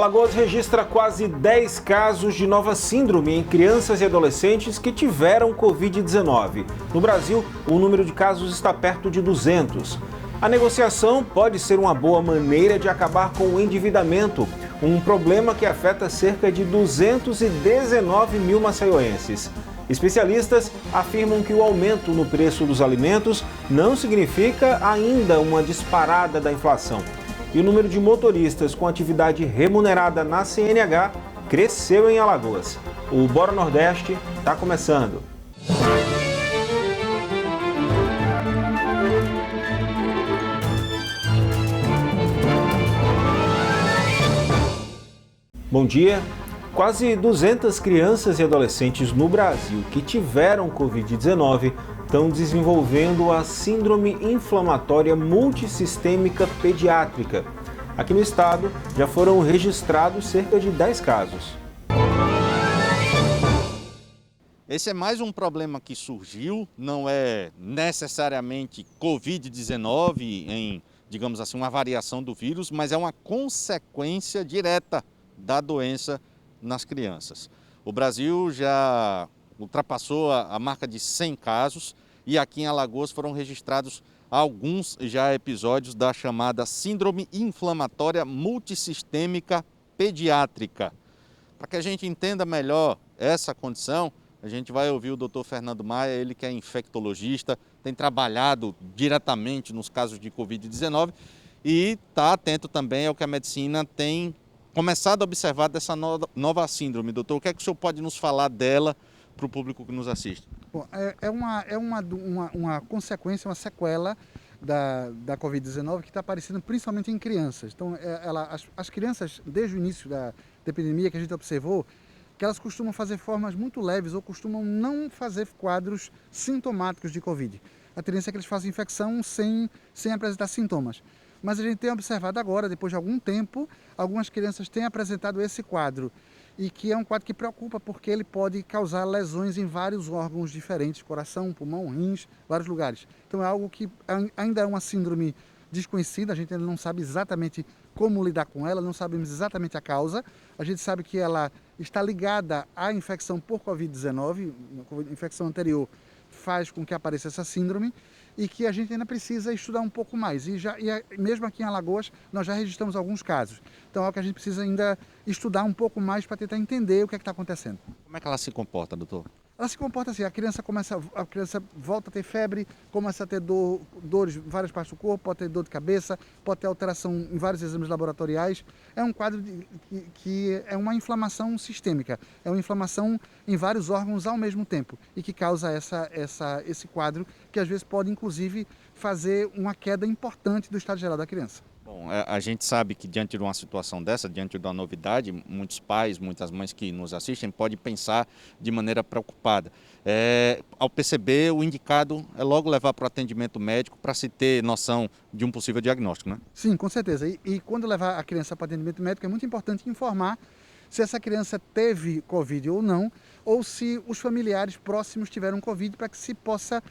Alagoas registra quase 10 casos de nova síndrome em crianças e adolescentes que tiveram Covid-19. No Brasil, o número de casos está perto de 200. A negociação pode ser uma boa maneira de acabar com o endividamento, um problema que afeta cerca de 219 mil maceioenses. Especialistas afirmam que o aumento no preço dos alimentos não significa ainda uma disparada da inflação. E o número de motoristas com atividade remunerada na CNH cresceu em Alagoas. O Bora Nordeste está começando. Bom dia. Quase 200 crianças e adolescentes no Brasil que tiveram Covid-19 estão desenvolvendo a Síndrome Inflamatória Multissistêmica Pediátrica. Aqui no estado já foram registrados cerca de 10 casos. Esse é mais um problema que surgiu, não é necessariamente Covid-19 em, digamos assim, uma variação do vírus, mas é uma consequência direta da doença nas crianças. O Brasil já ultrapassou a marca de 100 casos e aqui em Alagoas foram registrados alguns já episódios da chamada Síndrome Inflamatória Multissistêmica Pediátrica. Para que a gente entenda melhor essa condição, a gente vai ouvir o Dr. Fernando Maia, ele que é infectologista, tem trabalhado diretamente nos casos de Covid-19 e está atento também ao que a medicina tem começado a observar dessa nova síndrome. Doutor, o que é que o senhor pode nos falar dela para o público que nos assiste? Bom, é uma consequência, uma sequela da Covid-19 que está aparecendo principalmente em crianças. Então, as crianças, desde o início da epidemia que a gente observou, que elas costumam fazer formas muito leves ou costumam não fazer quadros sintomáticos de Covid. A tendência é que eles façam infecção sem apresentar sintomas. Mas a gente tem observado agora, depois de algum tempo, algumas crianças têm apresentado esse quadro. E que é um quadro que preocupa porque ele pode causar lesões em vários órgãos diferentes, coração, pulmão, rins, vários lugares. Então é algo que ainda é uma síndrome desconhecida, a gente ainda não sabe exatamente como lidar com ela, não sabemos exatamente a causa. A gente sabe que ela está ligada à infecção por Covid-19, a infecção anterior faz com que apareça essa síndrome, e que a gente ainda precisa estudar um pouco mais. E mesmo aqui em Alagoas, nós já registramos alguns casos. Então é o que a gente precisa ainda estudar um pouco mais para tentar entender o que é que está acontecendo. Como é que ela se comporta, doutor? Ela se comporta assim, a criança volta a ter febre, começa a ter dores em várias partes do corpo, pode ter dor de cabeça, pode ter alteração em vários exames laboratoriais. É um quadro que é uma inflamação sistêmica, é uma inflamação em vários órgãos ao mesmo tempo e que causa esse quadro que às vezes pode inclusive fazer uma queda importante do estado geral da criança. Bom, a gente sabe que diante de uma situação dessa, diante de uma novidade, muitos pais, muitas mães que nos assistem podem pensar de maneira preocupada. Ao perceber, o indicado é logo levar para o atendimento médico para se ter noção de um possível diagnóstico, né? Sim, com certeza. E quando levar a criança para o atendimento médico, é muito importante informar se essa criança teve Covid ou não, ou se os familiares próximos tiveram Covid, para que se possa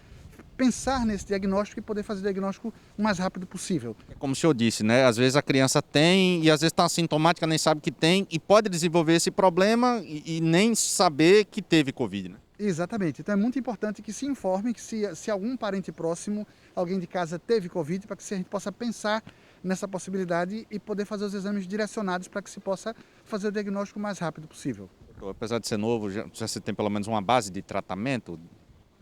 pensar nesse diagnóstico e poder fazer o diagnóstico o mais rápido possível. Como o senhor disse, né? Às vezes a criança tem e às vezes está assintomática, nem sabe que tem e pode desenvolver esse problema e nem saber que teve Covid, né? Exatamente. Então é muito importante que se informe que se algum parente próximo, alguém de casa teve Covid, para que a gente possa pensar nessa possibilidade e poder fazer os exames direcionados para que se possa fazer o diagnóstico o mais rápido possível. Apesar de ser novo, já se tem pelo menos uma base de tratamento?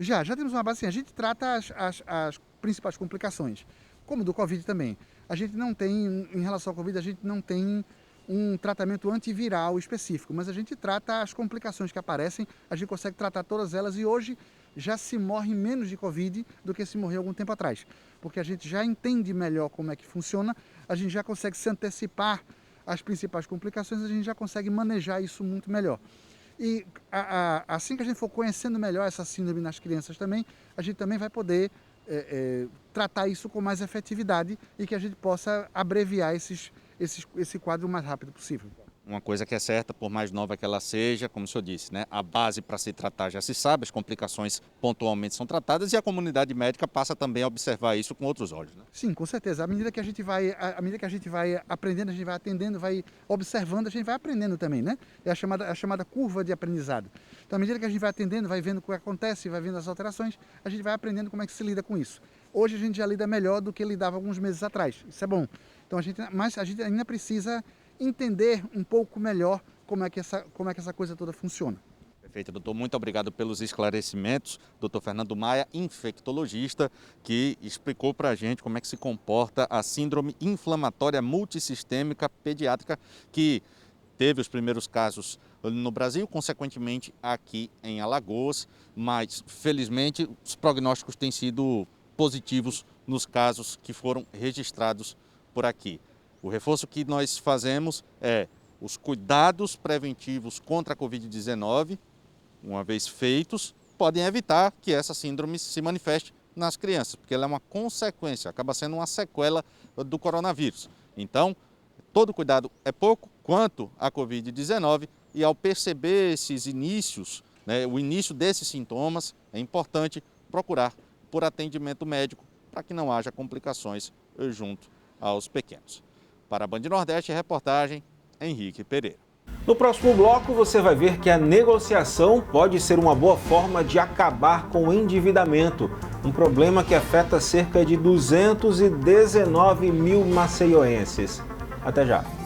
Já temos uma base, assim, a gente trata as principais complicações, como do Covid também. A gente não tem, em relação ao Covid, a gente não tem um tratamento antiviral específico, mas a gente trata as complicações que aparecem, a gente consegue tratar todas elas e hoje já se morre menos de Covid do que se morreu algum tempo atrás, porque a gente já entende melhor como é que funciona, a gente já consegue se antecipar às principais complicações, a gente já consegue manejar isso muito melhor. E assim que a gente for conhecendo melhor essa síndrome nas crianças também, a gente também vai poder tratar isso com mais efetividade e que a gente possa abreviar esse quadro o mais rápido possível. Uma coisa que é certa, por mais nova que ela seja, como o senhor disse, né? A base para se tratar já se sabe, as complicações pontualmente são tratadas e a comunidade médica passa também a observar isso com outros olhos, né? Sim, com certeza. À medida que a gente vai aprendendo, a gente vai atendendo, vai observando, a gente vai aprendendo também, né? É a chamada curva de aprendizado. Então, à medida que a gente vai atendendo, vai vendo o que acontece, vai vendo as alterações, a gente vai aprendendo como é que se lida com isso. Hoje a gente já lida melhor do que lidava alguns meses atrás. Isso é bom. Então, mas a gente ainda precisa entender um pouco melhor como é que essa coisa toda funciona. Perfeito, doutor. Muito obrigado pelos esclarecimentos. Doutor Fernando Maia, infectologista, que explicou para a gente como é que se comporta a síndrome inflamatória multissistêmica pediátrica, que teve os primeiros casos no Brasil, consequentemente aqui em Alagoas, mas felizmente os prognósticos têm sido positivos nos casos que foram registrados por aqui. O reforço que nós fazemos é os cuidados preventivos contra a Covid-19, uma vez feitos, podem evitar que essa síndrome se manifeste nas crianças, porque ela é uma consequência, acaba sendo uma sequela do coronavírus. Então, todo cuidado é pouco quanto à Covid-19 e ao perceber esses inícios, né, o início desses sintomas, é importante procurar por atendimento médico para que não haja complicações junto aos pequenos. Para a Band Nordeste, reportagem Henrique Pereira. No próximo bloco, você vai ver que a negociação pode ser uma boa forma de acabar com o endividamento, um problema que afeta cerca de 219 mil maceioenses. Até já.